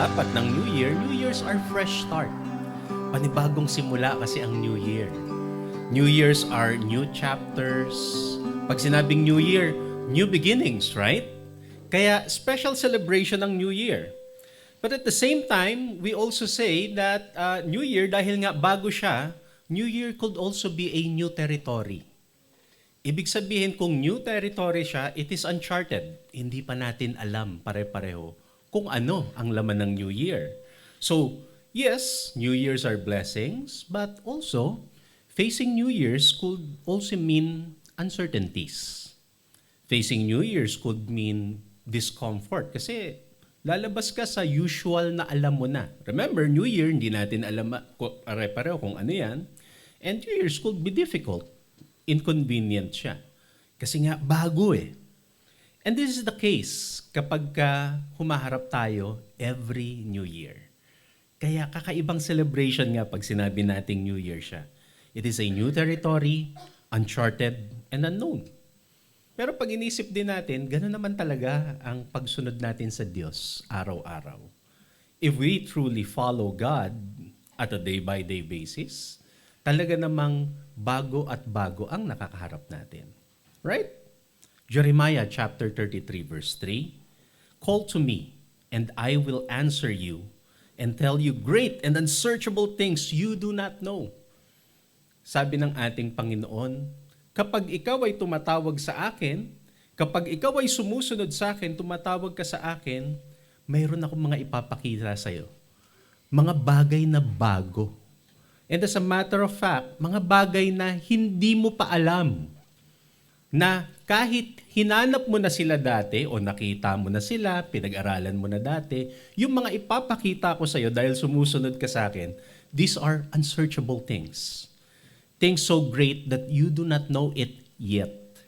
dapat ng New Year, New Year's are fresh start. Panibagong simula kasi ang New Year. New Year's are new chapters. Pag sinabing New Year, new beginnings, right? Kaya special celebration ng New Year. But at the same time, we also say that New Year, dahil nga bago siya, New Year could also be a new territory. Ibig sabihin kung new territory siya, it is uncharted. Hindi pa natin alam pare-pareho kung ano ang laman ng New Year. So, yes, New Year's are blessings, but also, facing New Year's could also mean uncertainties. Facing New Year's could mean discomfort kasi lalabas ka sa usual na alam mo na. Remember, New Year, hindi natin alam pare-pareho kung ano yan. And New Year's could be difficult. Inconvenient siya. Kasi nga, bago eh. And this is the case kapag humaharap tayo every New Year. Kaya kakaibang celebration nga pag sinabi nating New Year siya. It is a new territory, uncharted, and unknown. Pero pag inisip din natin, gano'n naman talaga ang pagsunod natin sa Diyos araw-araw. If we truly follow God at a day-by-day basis, talaga namang bago at bago ang nakakaharap natin. Right? Jeremiah chapter 33 verse 3, "Call to me, and I will answer you, and tell you great and unsearchable things you do not know." Sabi ng ating Panginoon, kapag ikaw ay tumatawag sa akin, kapag ikaw ay sumusunod sa akin, tumatawag ka sa akin, mayroon akong mga ipapakita sa iyo. Mga bagay na bago. And as a matter of fact, mga bagay na hindi mo pa alam, na kahit hinanap mo na sila dati o nakita mo na sila, pinag-aralan mo na dati, yung mga ipapakita ko sa iyo dahil sumusunod ka sa akin, these are unsearchable things. Things so great that you do not know it yet.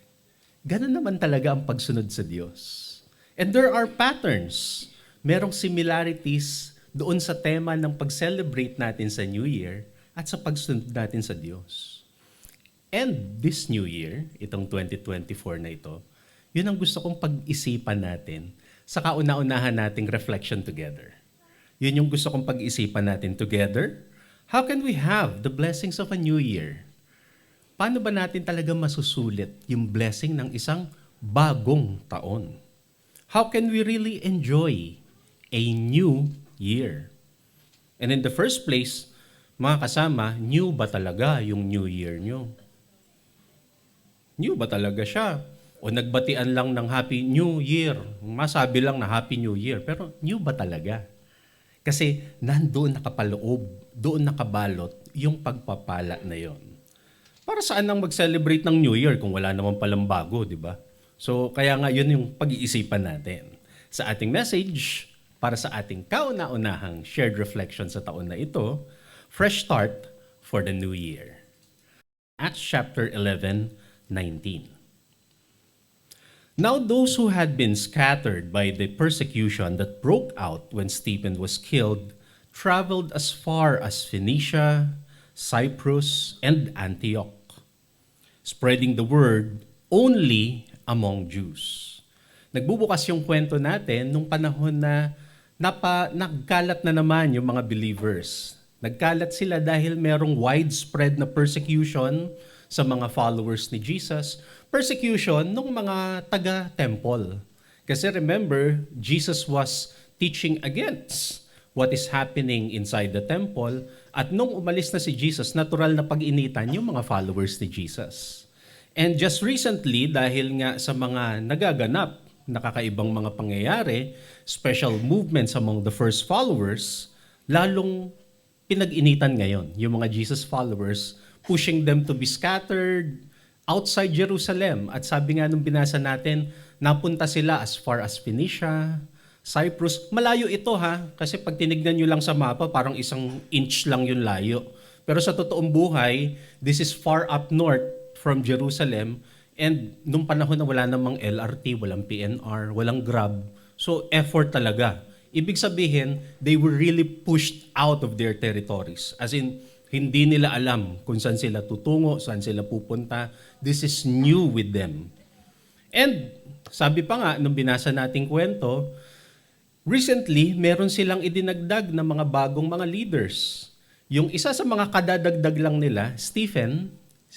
Ganun naman talaga ang pagsunod sa Diyos. And there are patterns. Merong similarities doon sa tema ng pag-celebrate natin sa New Year at sa pagsunod natin sa Diyos. And this New Year, itong 2024 na ito, yun ang gusto kong pag-isipan natin sa kauna-unahan nating reflection together. Yun yung gusto kong pag-isipan natin together. How can we have the blessings of a new year? Paano ba natin talaga masusulit yung blessing ng isang bagong taon? How can we really enjoy a new year? And in the first place, mga kasama, new ba talaga yung new year nyo? New ba talaga siya? O nagbatian lang ng Happy New Year? Masabi lang na Happy New Year. Pero new ba talaga? Kasi nandoon nakapaloob, doon nakabalot yung pagpapala na yon. Para saan nang mag-celebrate ng New Year kung wala naman palang bago, di ba? So kaya nga yun yung pag-iisipan natin. Sa ating message, para sa ating kauna-unahang shared reflection sa taon na ito, fresh start for the new year. Acts chapter 11:19. Now those who had been scattered by the persecution that broke out when Stephen was killed traveled as far as Phoenicia, Cyprus, and Antioch, spreading the word only among Jews. Nagbubukas yung kwento natin nung panahon na nagkalat na naman yung mga believers. Nagkalat sila dahil merong widespread na persecution sa mga followers ni Jesus, persecution ng mga taga-temple. Kasi remember, Jesus was teaching against what is happening inside the temple, at nung umalis na si Jesus, natural na pag-initan yung mga followers ni Jesus. And just recently, dahil nga sa mga nagaganap, nakakaibang mga pangyayari, special movements among the first followers, lalong pinag-initan ngayon yung mga Jesus followers, pushing them to be scattered outside Jerusalem. At sabi nga nung binasa natin, napunta sila as far as Phoenicia, Cyprus. Malayo ito ha, kasi pag tinignan nyo lang sa mapa, parang 1 inch lang yung layo. Pero sa totoong buhay, this is far up north from Jerusalem. And nung panahon na wala namang LRT, walang PNR, walang Grab, so effort talaga. Ibig sabihin, they were really pushed out of their territories. As in, hindi nila alam kung saan sila tutungo, saan sila pupunta. This is new with them. And sabi pa nga, nung binasa nating kwento, Recently, meron silang idinagdag na mga bagong mga leaders. Yung isa sa mga kadadagdag lang nila, si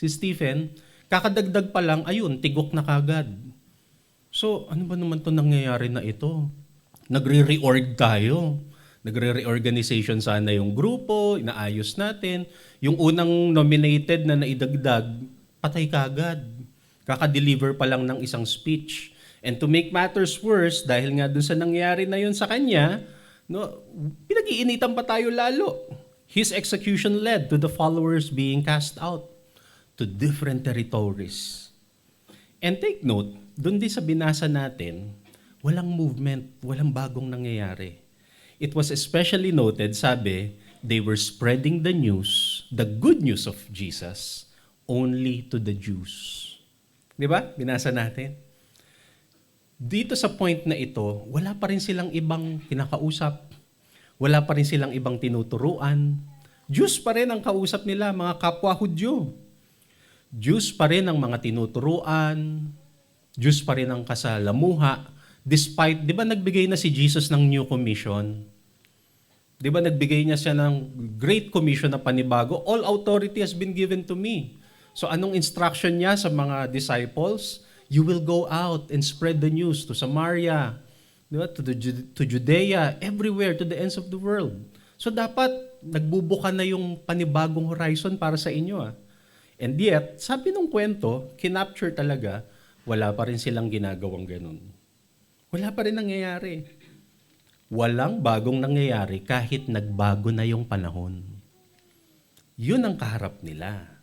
Stephen, kakadagdag pa lang, ayun, tigok na kagad. So, ano ba naman to nangyayari na ito? Nagre-reorg tayo. Nagre-reorganization sana yung grupo, inaayos natin. Yung unang nominated na naidagdag, patay kagad. Kaka-deliver pa lang ng isang speech. And to make matters worse, dahil nga dun sa nangyari na yun sa kanya, no, pinag-iinitan pa tayo lalo. His execution led to the followers being cast out to different territories. And take note, dun din sa binasa natin, walang movement, walang bagong nangyayari. It was especially noted, sabi, they were spreading the news, the good news of Jesus, only to the Jews. Di ba? Binasa natin. Dito sa point na ito, wala pa rin silang ibang kinakausap. Wala pa rin silang ibang tinuturuan. Jews pa rin ang kausap nila, mga kapwa Hudyo. Jews pa rin ang mga tinuturuan. Jews pa rin ang kasalamuha. Despite, di ba nagbigay na si Jesus ng New Commission? Di ba nagbigay niya siya ng Great Commission na panibago? All authority has been given to me. So anong instruction niya sa mga disciples? You will go out and spread the news to Samaria, di ba? To Judea, everywhere, to the ends of the world. So dapat nagbubuka na yung panibagong horizon para sa inyo. And yet, sabi nung kwento, kinapture talaga, wala pa rin silang ginagawang ganun. Wala pa rin nangyayari. Walang bagong nangyayari kahit nagbago na yung panahon. Yun ang kaharap nila.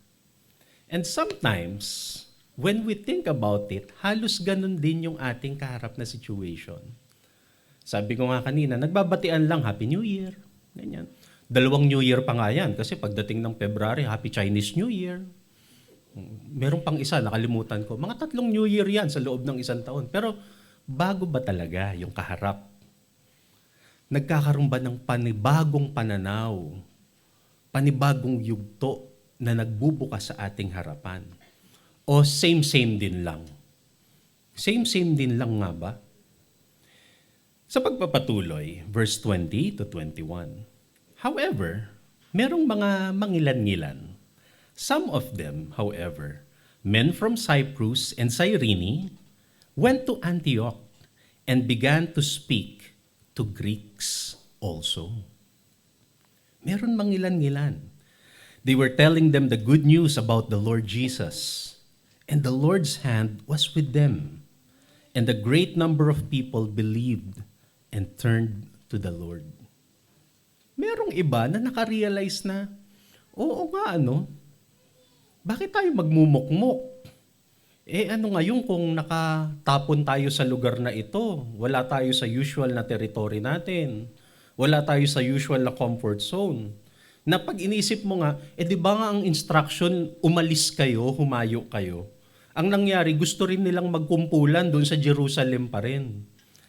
And sometimes, when we think about it, halos ganun din yung ating kaharap na situation. Sabi ko nga kanina, nagbabatian lang, Happy New Year. Ganyan. 2 New Year pa nga yan, kasi pagdating ng February, Happy Chinese New Year. Meron pang isa, nakalimutan ko. Mga 3 New Year yan sa loob ng isang taon. Pero bago ba talaga yung kaharap? Nagkakaroon ba ng panibagong pananaw, panibagong yugto na nagbubukas sa ating harapan? O same-same din lang? Same-same din lang nga ba? Sa pagpapatuloy, verse 20 to 21. However, merong mga mangilan-ngilan. Some of them, however, men from Cyprus and Cyrene, went to Antioch and began to speak to Greeks also. Meron mangilan-ngilan. They were telling them the good news about the Lord Jesus. And the Lord's hand was with them. And a great number of people believed and turned to the Lord. Merong iba na nakarealize na, oo nga bakit tayo magmumukmok? Ano ngayon kung nakatapon tayo sa lugar na ito? Wala tayo sa usual na territory natin. Wala tayo sa usual na comfort zone. Na pag inisip mo nga, di ba nga ang instruction, umalis kayo, humayo kayo. Ang nangyari, gusto rin nilang magkumpulan doon sa Jerusalem pa rin.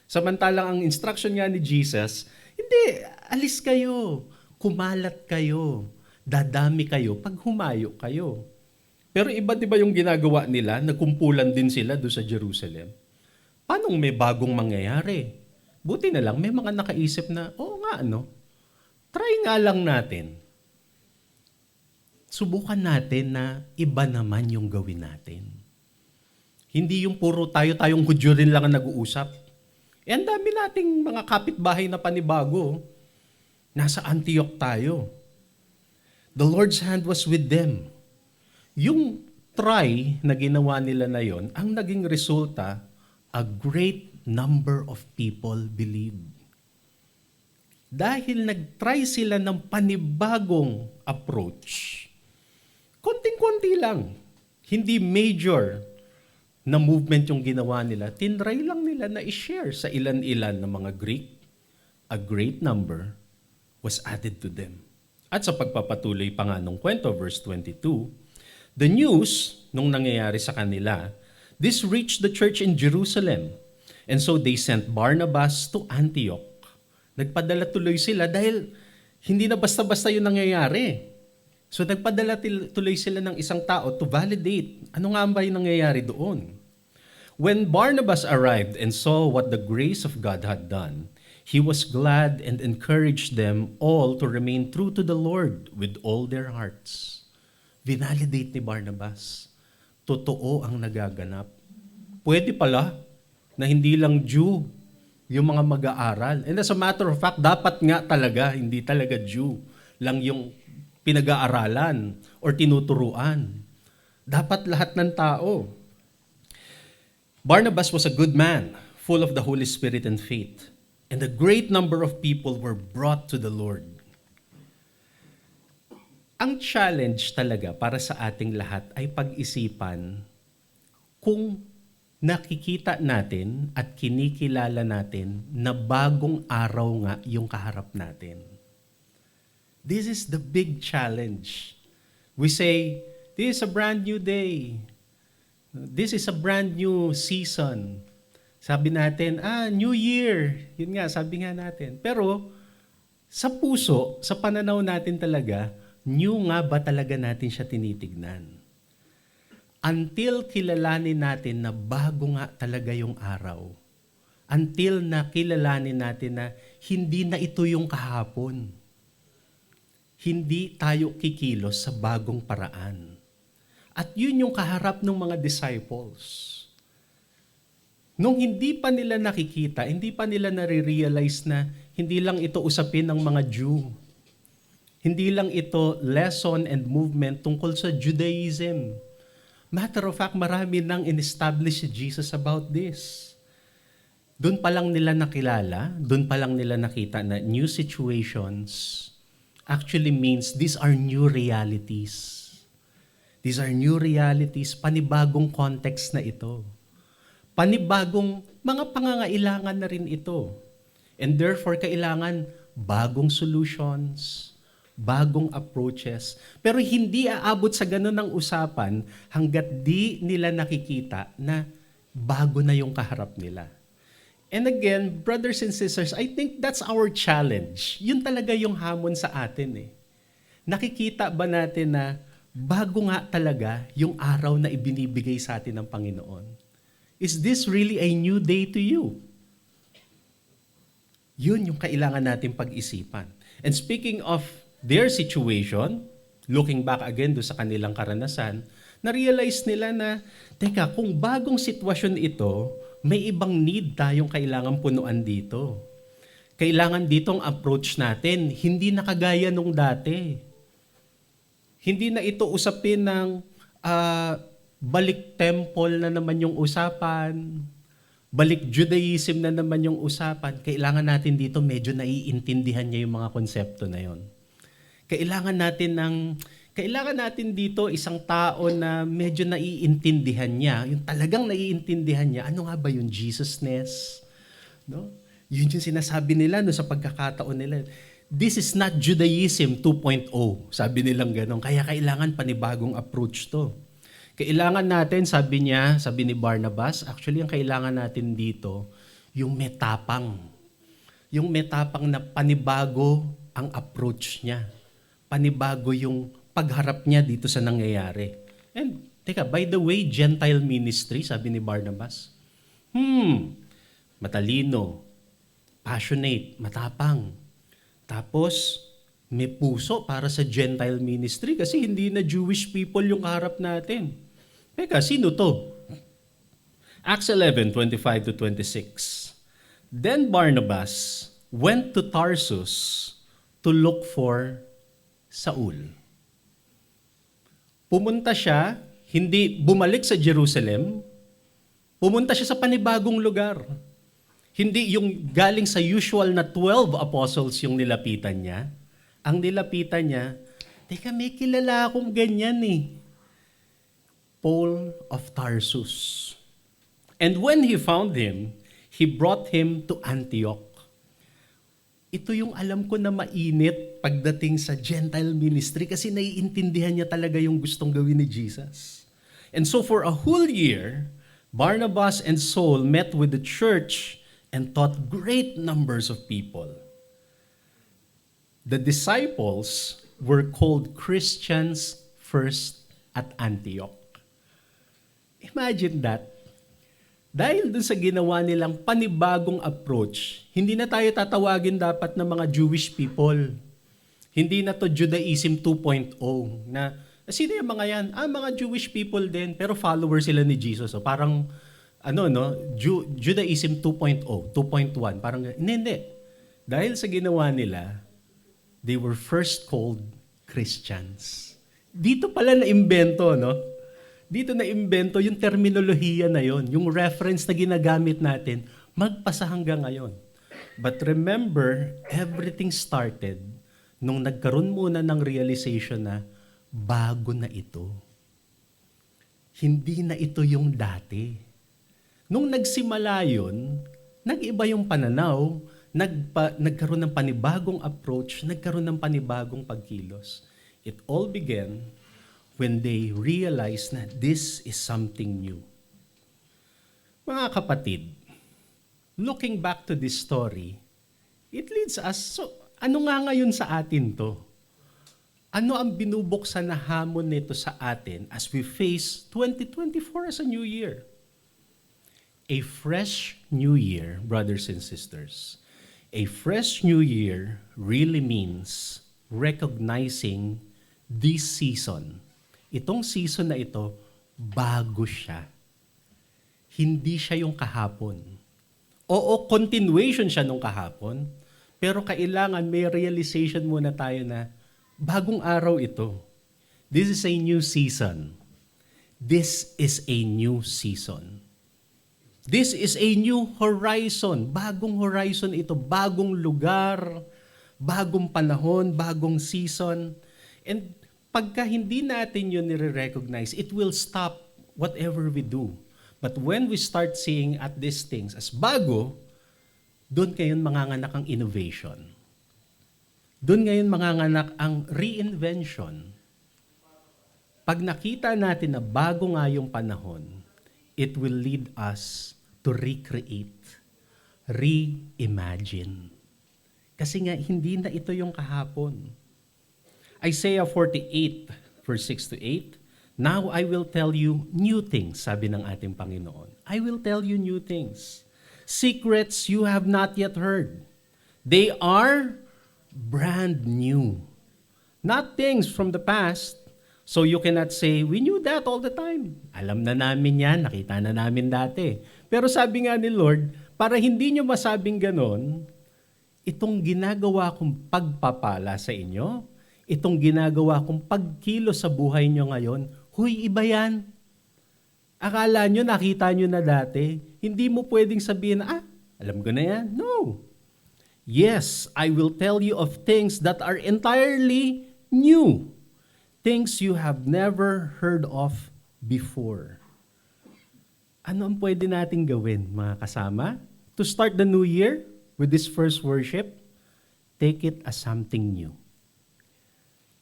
Samantalang ang instruction nga ni Jesus, hindi, alis kayo, kumalat kayo, dadami kayo pag humayo kayo. Pero iba di ba yung ginagawa nila, nagkumpulan din sila doon sa Jerusalem? Paano may bagong mangyayari? Buti na lang, may mga nakaisip na, oo nga try nga lang natin. Subukan natin na iba naman yung gawin natin. Hindi yung puro tayo-tayong Hudyo rin lang ang nag-uusap. Ang dami nating mga kapitbahay na panibago. Nasa Antioch tayo. The Lord's hand was with them. Yung try na ginawa nila na yon, ang naging resulta, a great number of people believed. Dahil nag-try sila ng panibagong approach, konting-konti lang, hindi major na movement yung ginawa nila, tinry lang nila na i-share sa ilan-ilan ng mga Greek, a great number was added to them. At sa pagpapatuloy pa nga nung kwento, verse 22, the news nung nangyayari sa kanila, this reached the church in Jerusalem. And so they sent Barnabas to Antioch. Nagpadala tuloy sila dahil hindi na basta-basta yung nangyayari. So nagpadala tuloy sila ng isang tao to validate ano nga ba yung nangyayari doon. When Barnabas arrived and saw what the grace of God had done, He was glad and encouraged them all to remain true to the Lord with all their hearts. Vinalidate ni Barnabas. Totoo ang nagaganap. Pwede pala na hindi lang Jew yung mga mag-aaral. And as a matter of fact, dapat nga talaga, hindi talaga Jew lang yung pinag-aaralan or tinuturuan. Dapat lahat ng tao. Barnabas was a good man, full of the Holy Spirit and faith. And a great number of people were brought to the Lord. Ang challenge talaga para sa ating lahat ay pag-isipan kung nakikita natin at kinikilala natin na bagong araw nga yung kaharap natin. This is the big challenge. We say, this is a brand new day. This is a brand new season. Sabi natin, New Year. Yun nga, sabi nga natin. Pero sa puso, sa pananaw natin talaga, new nga ba talaga natin siya tinitignan? Until kilalanin natin na bago nga talaga yung araw. Until na kilalanin natin na hindi na ito yung kahapon. Hindi tayo kikilos sa bagong paraan. At yun yung kaharap ng mga disciples. Nung hindi pa nila nakikita, hindi pa nila nare-realize na hindi lang ito usapin ng mga Jew. Hindi lang ito lesson and movement tungkol sa Judaism. Matter of fact, marami nang in-establish si Jesus about this. Doon pa lang nila nakilala, doon pa lang nila nakita na new situations actually means these are new realities. These are new realities, panibagong context na ito. Panibagong mga pangangailangan na rin ito. And therefore, kailangan bagong solutions, bagong approaches. Pero hindi aabot sa ganun ng usapan hanggat di nila nakikita na bago na yung kaharap nila. And again, brothers and sisters, I think that's our challenge. Yun talaga yung hamon sa atin eh. Nakikita ba natin na bago nga talaga yung araw na ibinibigay sa atin ng Panginoon? Is this really a new day to you? Yun yung kailangan natin pag-isipan. And speaking of their situation, looking back again do sa kanilang karanasan, na-realize nila na, teka, kung bagong sitwasyon ito, may ibang need tayong kailangan punuan dito. Kailangan ditong approach natin, hindi na kagaya nung dati. Hindi na ito usapin ng balik temple na naman yung usapan, balik Judaism na naman yung usapan. Kailangan natin dito medyo naiintindihan niya yung mga konsepto na yon. Kailangan natin dito isang tao na medyo naiintindihan niya, yung talagang naiintindihan niya, ano nga ba yung Jesusness? No? Yun yung sinasabi nila no, sa pagkakataon nila. This is not Judaism 2.0, sabi nilang gano'n. Kaya kailangan panibagong approach to. Kailangan natin, sabi ni Barnabas, actually ang kailangan natin dito, yung metapang. Yung metapang na panibago ang approach niya. Panibago yung pagharap niya dito sa nangyayari. And, teka, by the way, Gentile ministry, sabi ni Barnabas, matalino, passionate, matapang. Tapos, may puso para sa Gentile ministry kasi hindi na Jewish people yung kaharap natin. Teka, sino to? Acts 11:25-26. Then Barnabas went to Tarsus to look for Saul. Pumunta siya, hindi bumalik sa Jerusalem, pumunta siya sa panibagong lugar. Hindi yung galing sa usual na 12 apostles yung nilapitan niya. Ang nilapitan niya, teka, may kilala akong ganyan eh. Paul of Tarsus. And when he found him, he brought him to Antioch. Ito yung alam ko na mainit pagdating sa Gentile ministry kasi naiintindihan niya talaga yung gustong gawin ni Jesus. And so for a whole year, Barnabas and Saul met with the church and taught great numbers of people. The disciples were called Christians first at Antioch. Imagine that. Dahil dun sa ginawa nilang panibagong approach, hindi na tayo tatawagin dapat ng mga Jewish people. Hindi na to Judaism 2.0 na sino yung mga yan? Mga Jewish people din pero follower sila ni Jesus. So parang Judaism 2.0, 2.1, parang hindi. Dahil sa ginawa nila, they were first called Christians. Dito pala na-imbento, no? Dito na-imbento yung terminolohiya na yon, yung reference na ginagamit natin, magpasa hanggang ngayon. But remember, everything started nung nagkaroon muna ng realization na bago na ito. Hindi na ito yung dati. Nung nagsimula yun, nag-iba yung pananaw, nagkaroon ng panibagong approach, nagkaroon ng panibagong pagkilos. It all began when they realized na this is something new. Mga kapatid, looking back to this story, it leads us, so ano nga ngayon sa atin to? Ano ang binubuksan na hamon nito sa atin as we face 2024 as a new year? A fresh new year, brothers and sisters, a fresh new year really means recognizing this season. Itong season na ito, bago siya. Hindi siya yung kahapon. Oo, continuation siya nung kahapon, pero kailangan may realization muna tayo na bagong araw ito. This is a new season. This is a new season. This is a new horizon. Bagong horizon ito, bagong lugar, bagong panahon, bagong season. And pagka hindi natin yun nire-recognize, it will stop whatever we do. But when we start seeing at these things as bago, doon ngayon manganganak ang innovation. Doon ngayon manganganak ang reinvention. Pag nakita natin na bago nga yung panahon, it will lead us to recreate, reimagine. Kasi nga, hindi na ito yung kahapon. Isaiah 48, verse 6 to 8, "Now I will tell you new things," sabi ng ating Panginoon. I will tell you new things. Secrets you have not yet heard. They are brand new. Not things from the past. So you cannot say, we knew that all the time. Alam na namin yan, nakita na namin dati. Pero sabi nga ni Lord, para hindi nyo masabing ganon, itong ginagawa kong pagpapala sa inyo, itong ginagawa kong pagkilos sa buhay nyo ngayon, huy, iba yan. Akala nyo, nakita nyo na dati, hindi mo pwedeng sabihin, alam ko na yan. No. Yes, I will tell you of things that are entirely new. Things you have never heard of before. Ano ang pwede nating gawin, mga kasama? To start the new year with this first worship, take it as something new.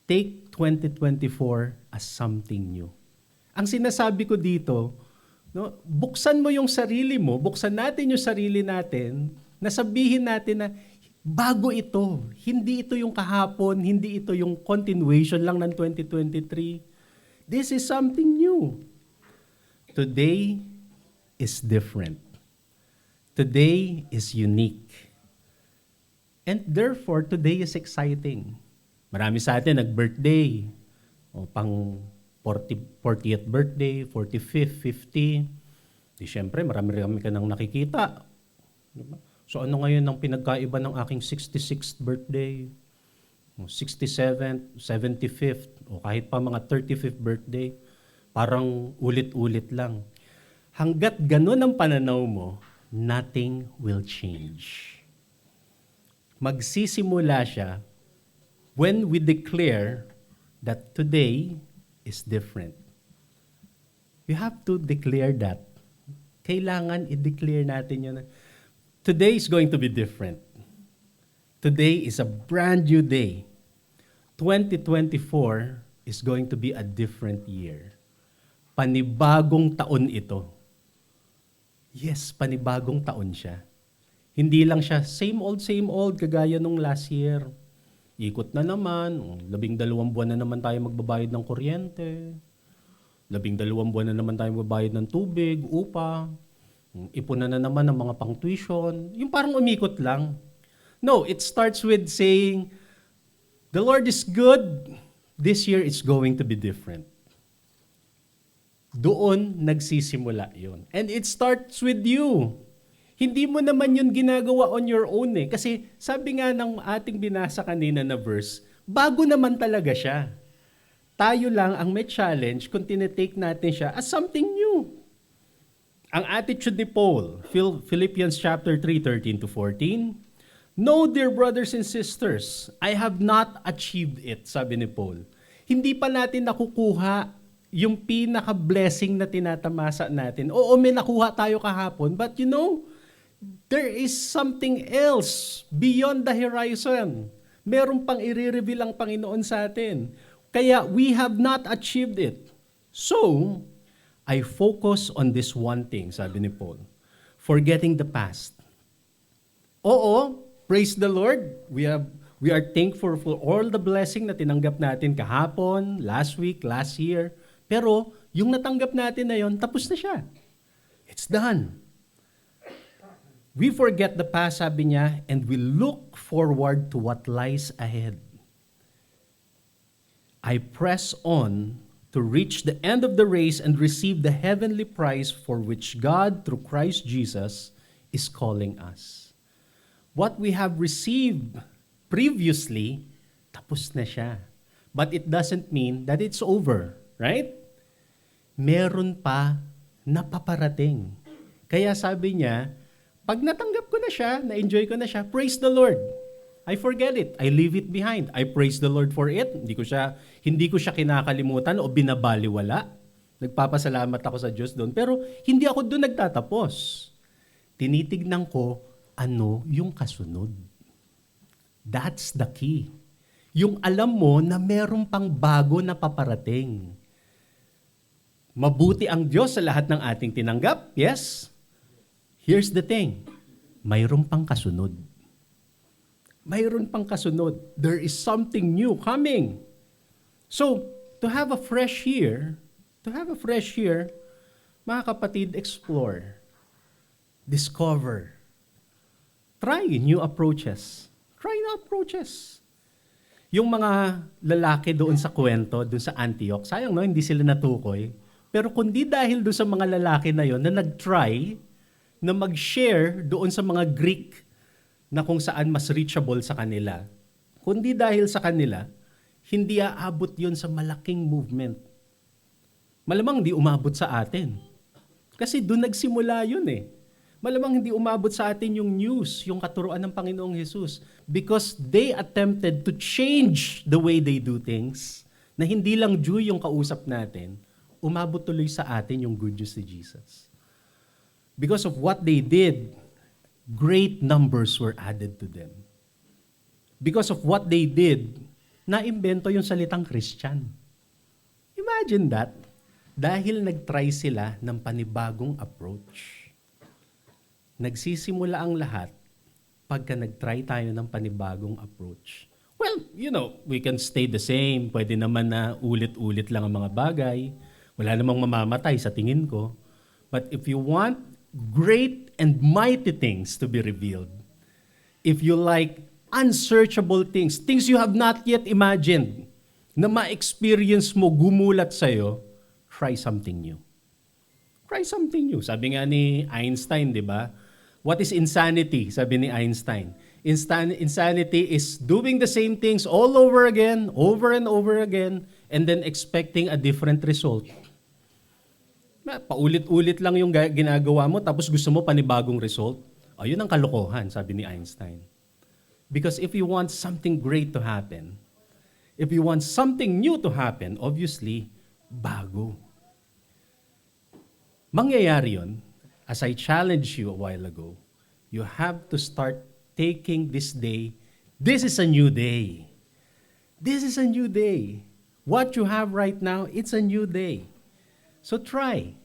Take 2024 as something new. Ang sinasabi ko dito, no, buksan mo yung sarili mo, buksan natin yung sarili natin, na sabihin natin na bago ito. Hindi ito yung kahapon, hindi ito yung continuation lang ng 2023. This is something new. Today is different. Today is unique. And therefore, today is exciting. Marami sa atin nag-birthday. O pang 40th birthday, 45th, 50. Di syempre, marami ka nang nakikita. Diba? So ano ngayon ang pinagkaiba ng aking 66th birthday, 67th, 75th, o kahit pa mga 35th birthday, parang ulit-ulit lang. Hanggat ganun ang pananaw mo, nothing will change. Magsisimula siya when we declare that today is different. You have to declare that. Kailangan i-declare natin yun. Today is going to be different. Today is a brand new day. 2024 is going to be a different year. Panibagong taon ito. Yes, panibagong taon siya. Hindi lang siya same old, kagaya nung last year. Ikot na naman, 12 buwan na naman tayo magbabayad ng kuryente. 12 buwan na naman tayo magbabayad ng tubig, upa. Ipunan na naman ng mga pang-tuition. Yung parang umikot lang. No, it starts with saying, the Lord is good. This year it's going to be different. Doon nagsisimula yun. And it starts with you. Hindi mo naman yun ginagawa on your own eh. Kasi sabi nga ng ating binasa kanina na verse, bago naman talaga siya. Tayo lang ang may challenge kung tinitake natin siya as something new. Ang attitude ni Paul, Philippians chapter 3, 13 to 14, no, dear brothers and sisters, I have not achieved it, sabi ni Paul. Hindi pa natin nakukuha yung pinaka-blessing na tinatamasa natin. Oo, may nakuha tayo kahapon, but you know, there is something else beyond the horizon. Meron pang i-reveal ang Panginoon sa atin. Kaya we have not achieved it. So, I focus on this one thing, sabi ni Paul, forgetting the past. Oo, praise the Lord. We are thankful for all the blessing na tinanggap natin kahapon, last week, last year. Pero yung natanggap natin na yon, tapos na siya. It's done. We forget the past, sabi niya, and we look forward to what lies ahead. I press on to reach the end of the race and receive the heavenly prize for which God, through Christ Jesus, is calling us. What we have received previously, tapos na siya. But it doesn't mean that it's over, right? Meron pa na paparating. Kaya sabi niya, pag natanggap ko na siya, na-enjoy ko na siya, praise the Lord. I forget it. I leave it behind. I praise the Lord for it. Hindi ko siya kinakalimutan o binabaliwala. Nagpapasalamat ako sa Diyos doon. Pero hindi ako doon nagtatapos. Tinitignan ko ano yung kasunod. That's the key. Yung alam mo na meron pang bago na paparating. Mabuti ang Diyos sa lahat ng ating tinanggap. Yes. Here's the thing. Mayroon pang kasunod. Mayroon pang kasunod. There is something new coming. So, to have a fresh year, mga kapatid, explore, discover, try new approaches. Yung mga lalaki doon sa kwento, doon sa Antioch, sayang no, hindi sila natukoy. Pero kundi dahil doon sa mga lalaki na yon na nag-try na mag-share doon sa mga Greek na kung saan mas reachable sa kanila, kundi dahil sa kanila, hindi aabot yun sa malaking movement. Malamang hindi umabot sa atin. Kasi doon nagsimula yun eh. Malamang hindi umabot sa atin yung news, yung katuruan ng Panginoong Jesus. Because they attempted to change the way they do things, na hindi lang Jew yung kausap natin, umabot tuloy sa atin yung good news ni Jesus. Because of what they did, great numbers were added to them. Because of what they did, naimbento yung salitang Christian. Imagine that. Dahil nag-try sila ng panibagong approach. Nagsisimula ang lahat pagka nag-try tayo ng panibagong approach. Well, you know, we can stay the same. Pwede naman na ulit-ulit lang ang mga bagay. Wala namang mamamatay sa tingin ko. But if you want great and mighty things to be revealed, if you like unsearchable things, things you have not yet imagined, na ma-experience mo, gumulat sa'yo, try something new. Try something new. Sabi nga ni Einstein, di ba? What is insanity? Sabi ni Einstein. Insanity is doing the same things all over again, over and over again, and then expecting a different result. Paulit-ulit lang yung ginagawa mo, tapos gusto mo panibagong result. Ayun ang kalokohan, sabi ni Einstein. Because if you want something great to happen, if you want something new to happen, obviously, bago. Mangyayari yun, as I challenged you a while ago, you have to start taking this day. This is a new day. This is a new day. What you have right now, it's a new day. So try.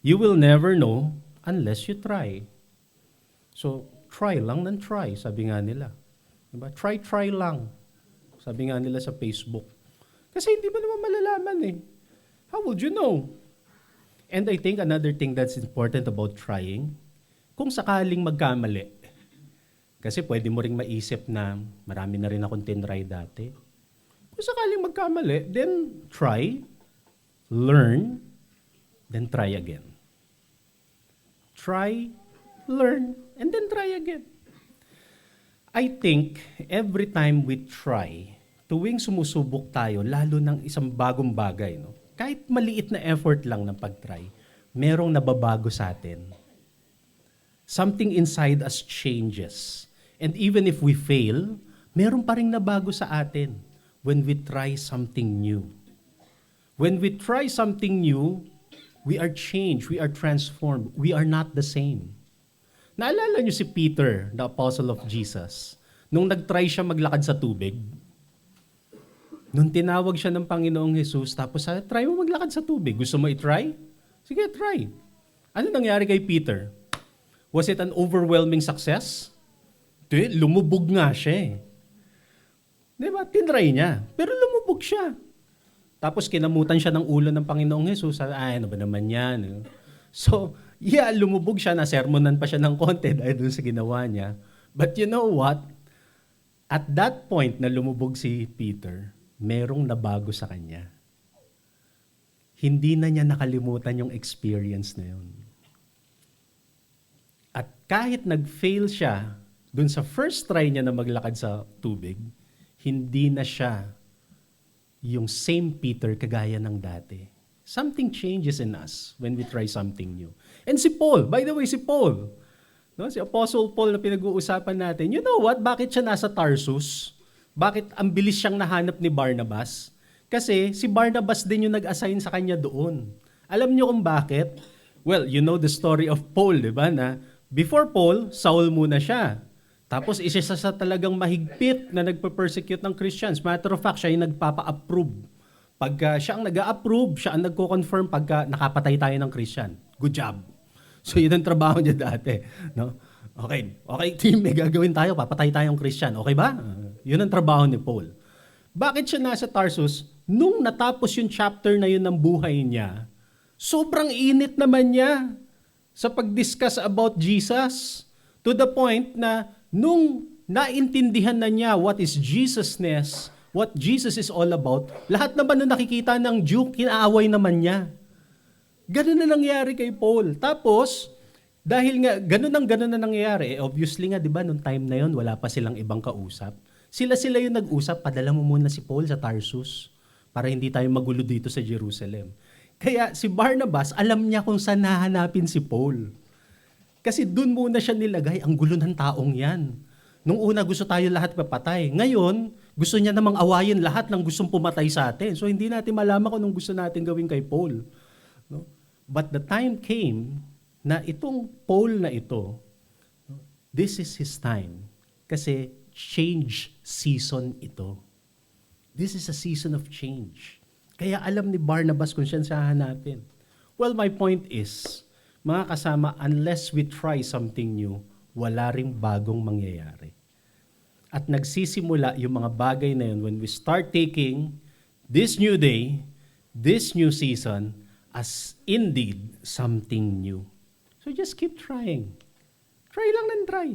You will never know unless you try. So try lang ng try, sabi nga nila. Diba? Try lang. Sabi nga nila sa Facebook. Kasi hindi mo naman malalaman eh. How would you know? And I think another thing that's important about trying, kung sakaling magkamali, kasi pwede mo ring maisip na marami na rin akong tinry dati. Kung sakaling magkamali, then try, learn, then try again. Try, learn, and then try again. I think every time we try, tuwing sumusubok tayo, lalo ng isang bagong bagay, no? Kahit maliit na effort lang ng pag-try, merong nababago sa atin. Something inside us changes. And even if we fail, meron pa rin nabago sa atin when we try something new. When we try something new, we are changed, we are transformed, we are not the same. Naalala niyo si Peter, the apostle of Jesus, nung nag-try siya maglakad sa tubig? Nung tinawag siya ng Panginoong Jesus, tapos try mo maglakad sa tubig. Gusto mo i-try? Sige, try. Ano nangyari kay Peter? Was it an overwhelming success? Lumubog nga siya eh. Diba? Tinry niya. Pero lumubog siya. Tapos kinamutan siya ng ulo ng Panginoong Jesus. Ay, ano ba naman yan? So, yeah, lumubog siya. Nasermonan pa siya ng konti dahil doon sa ginawa niya. But you know what? At that point na lumubog si Peter, merong nabago sa kanya. Hindi na niya nakalimutan yung experience na yun. At kahit nag-fail siya dun sa first try niya na maglakad sa tubig, hindi na siya yung same Peter kagaya ng dati. Something changes in us when we try something new. And si Paul, by the way, si Paul, no, si Apostle Paul na pinag-uusapan natin, you know what? Bakit siya nasa Tarsus? Bakit ang bilis siyang nahanap ni Barnabas? Kasi si Barnabas din yung nag-assign sa kanya doon. Alam niyo kung bakit? Well, you know the story of Paul, di ba? Na before Paul, Saul muna siya. Tapos isa sa talagang mahigpit na nagpa-persecute ng Christians. Matter of fact, siya yung nagpapa-approve. Pagka siya ang nag-a-approve, siya ang nagko-confirm pagka nakapatay tayo ng Christian. Good job. So yun ang trabaho niya dati. No? Okay, team, may gagawin tayo, papatay tayong Christian. Okay ba? Yun ang trabaho ni Paul. Bakit siya nasa Tarsus? Nung natapos yung chapter na yun ng buhay niya, sobrang init naman niya sa pag-discuss about Jesus. To the point na nung naintindihan na niya what is Jesusness, what Jesus is all about, lahat naman na nakikita ng Jew, kinaaway naman niya. Ganun na nangyari kay Paul. Tapos, dahil nga ganun na nangyayari, obviously nga, di ba, nung time na yon wala pa silang ibang kausap. Sila yung nag-usap, padala mo muna si Paul sa Tarsus para hindi tayo magulo dito sa Jerusalem. Kaya si Barnabas, alam niya kung saan hahanapin si Paul. Kasi dun muna siya nilagay, ang gulo ng taong yan. Nung una gusto tayo lahat papatay. Ngayon, gusto niya namang awayin lahat ng gustong pumatay sa atin. So hindi natin malaman kung anong gusto natin gawin kay Paul. No? But the time came na itong Paul na ito, this is his time. Kasi change season ito. This is a season of change. Kaya alam ni Barnabas kung saan siya hanapin. Well, my point is, mga kasama, unless we try something new, wala ring bagong mangyayari. At nagsisimula yung mga bagay na yun when we start taking this new day, this new season, as indeed something new. So just keep trying. Try lang ng try.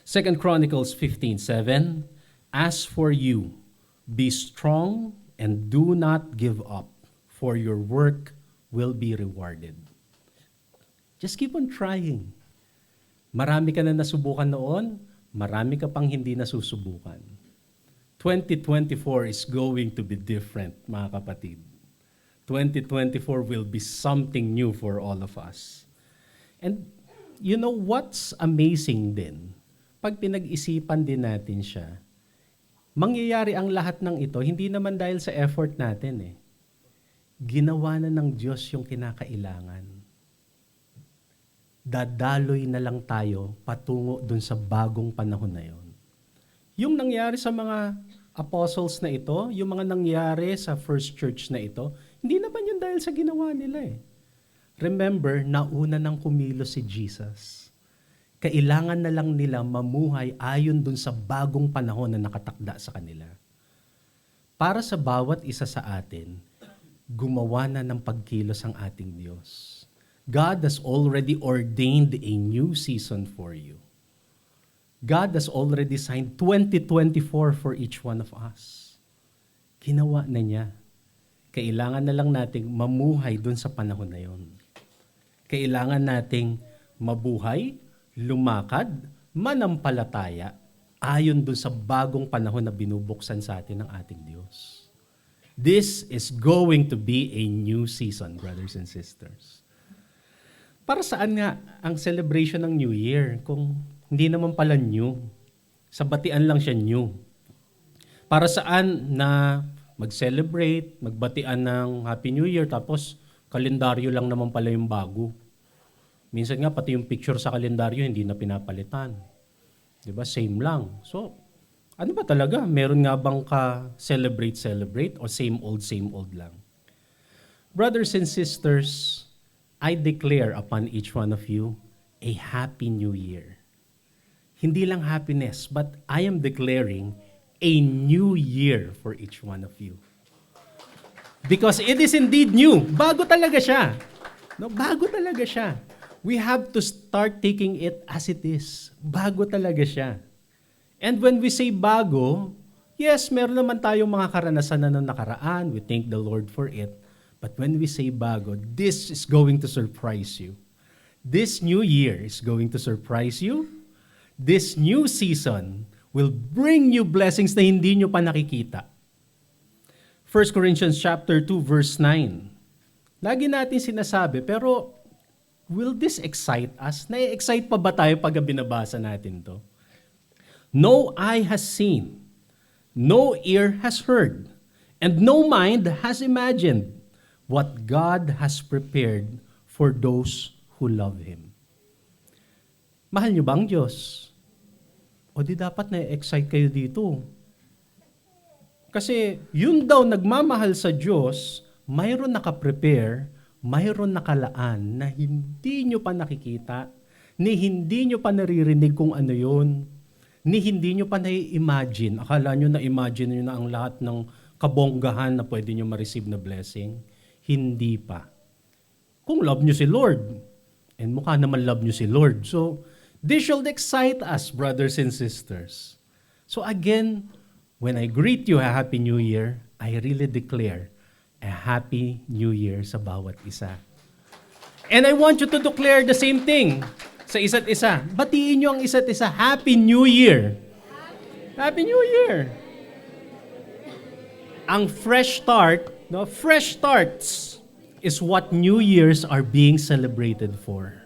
2 Chronicles 15:7, as for you, be strong and do not give up, for your work will be rewarded. Just keep on trying. Marami ka na nasubukan noon, marami ka pang hindi nasusubukan. 2024 is going to be different, mga kapatid. 2024 will be something new for all of us. And you know what's amazing din? Pag pinag-isipan din natin siya, mangyayari ang lahat ng ito, hindi naman dahil sa effort natin eh. Ginawa na ng Diyos yung kinakailangan. Dadaloy na lang tayo patungo dun sa bagong panahon na yon. Yung nangyari sa mga apostles na ito, yung mga nangyari sa first church na ito, hindi naman yun dahil sa ginawa nila eh. Remember, nauna nang kumilos si Jesus. Kailangan na lang nila mamuhay ayon dun sa bagong panahon na nakatakda sa kanila. Para sa bawat isa sa atin, gumawa na ng pagkilos ang ating Diyos. God has already ordained a new season for you. God has already signed 2024 for each one of us. Ginawa na niya. Kailangan na lang nating mamuhay dun sa panahon na yon. Kailangan nating mabuhay, lumakad, manampalataya, ayon dun sa bagong panahon na binubuksan sa atin ng ating Diyos. This is going to be a new season, brothers and sisters. Para saan nga ang celebration ng New Year kung hindi naman pala new? Sa batian lang siya new. Para saan na mag-celebrate, magbatian ng Happy New Year tapos kalendaryo lang naman pala yung bago. Minsan nga pati yung picture sa kalendaryo hindi na pinapalitan. 'Di ba? Same lang. So, ano ba talaga? Meron nga bang ka-celebrate o same old lang? Brothers and sisters, I declare upon each one of you a Happy New Year. Hindi lang happiness, but I am declaring a new year for each one of you. Because it is indeed new. Bago talaga siya. No, bago talaga siya. We have to start taking it as it is. Bago talaga siya. And when we say bago, yes, meron naman tayong mga karanasan na nakaraan. We thank the Lord for it. But when we say bago, this is going to surprise you. This new year is going to surprise you. This new season will bring you blessings na hindi nyo pa nakikita. 1 Corinthians chapter 2 verse 9. Lagi natin sinasabi, pero will this excite us? Na-excite pa ba tayo pag binabasa natin to? No eye has seen, no ear has heard, and no mind has imagined what God has prepared for those who love Him. Mahal niyo ba ang Diyos? O di dapat na-excite kayo dito. Kasi yun daw nagmamahal sa Diyos, mayroon nakaprepare, mayroon nakalaan na hindi nyo pa nakikita, ni hindi nyo pa naririnig kung ano yun, ni hindi nyo pa na-imagine. Akala nyo na-imagine nyo na ang lahat ng kabonggahan na pwede nyo ma-receive na blessing. Hindi pa. Kung love nyo si Lord, and mukha naman love nyo si Lord. So, this should excite us, brothers and sisters. So again, when I greet you a Happy New Year, I really declare a Happy New Year sa bawat isa. And I want you to declare the same thing sa isa't isa. Batiin nyo ang isa't isa, Happy New Year. Happy New Year. Ang fresh start, no? Fresh starts is what New Years are being celebrated for.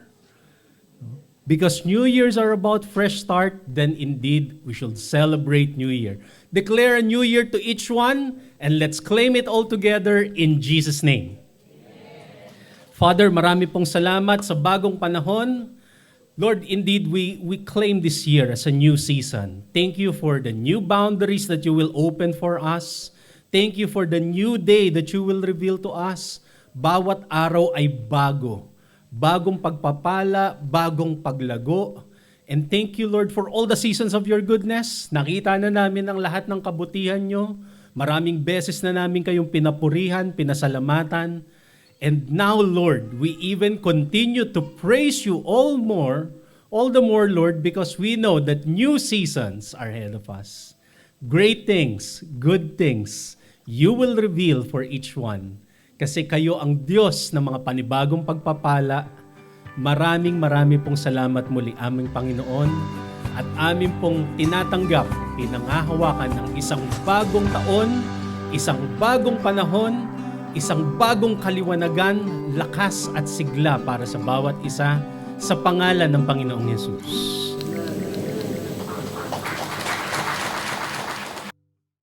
Because New Years are about fresh start, then indeed we should celebrate New Year. Declare a new year to each one, and let's claim it all together in Jesus' name. Amen. Father, marami pong salamat sa bagong panahon. Lord, indeed, we claim this year as a new season. Thank you for the new boundaries that you will open for us. Thank you for the new day that you will reveal to us. Bawat araw ay bago. Bagong pagpapala, bagong paglago. And thank you, Lord, for all the seasons of your goodness. Nakita na namin ang lahat ng kabutihan nyo. Maraming beses na namin kayong pinapurihan, pinasalamatan. And now, Lord, we even continue to praise you all the more, Lord, because we know that new seasons are ahead of us. Great things, good things, you will reveal for each one. Kasi kayo ang Diyos ng mga panibagong pagpapala. Marami pong salamat muli aming Panginoon at amin pong tinatanggap, pinangahawakan ng isang bagong taon, isang bagong panahon, isang bagong kaliwanagan, lakas at sigla para sa bawat isa sa pangalan ng Panginoong Yesus.